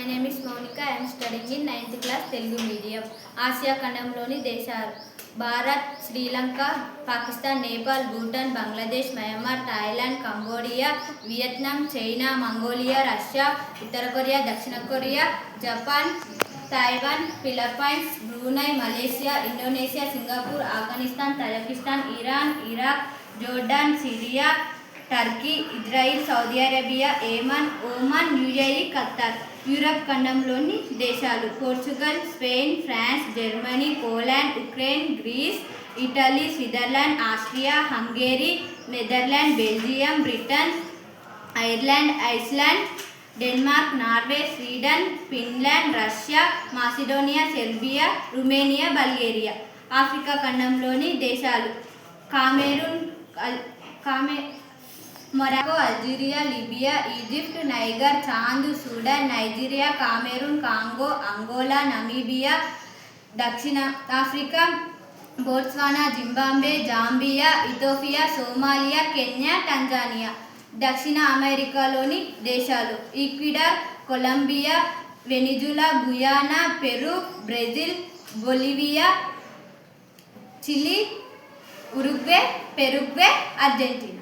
name is Monica. I am studying in 9th class Telugu medium. Asia ఖండంలోని దేశాలు Bharat, Sri Lanka, Pakistan, Nepal, Bhutan, Bangladesh, Myanmar, Thailand, Cambodia, Vietnam, China, Mongolia, Russia, ఉత్తర Korea, దక్షిణ Korea, Japan, Taiwan, Philippines, Brunei, Malaysia, Indonesia, Singapore, Afghanistan, Tajikistan, Iran, Iraq, Jordan, Syria, Turkey, Israel, Saudi Arabia, Yemen, Oman, UAE, Qatar. Europe ఖండంలోని దేశాలు Portugal, Spain, France, Germany, Poland, Ukraine, Greece, Italy, Switzerland, Austria, Hungary, Netherland, Belgium, Britain, Ireland, Iceland, Denmark, Norway, Sweden, Finland, Russia, Macedonia, Serbia, Romania, Bulgaria. Africa ఖండంలోని దేశాలు Cameroon, Morocco, Algeria, Libya, Egypt, Niger, Chad, Sudan, Nigeria, Cameroon, Congo, Angola, Namibia. దక్షిణ Africa Botswana, Zimbabwe, Zambia, Ethiopia, Somalia, Kenya, Tanzania. దక్షిణ అమెరికాలోని దేశాలు Ecuador, Colombia, Venezuela, Guyana, Peru, Brazil, Bolivia, Chile, Uruguay, Paraguay, Argentina.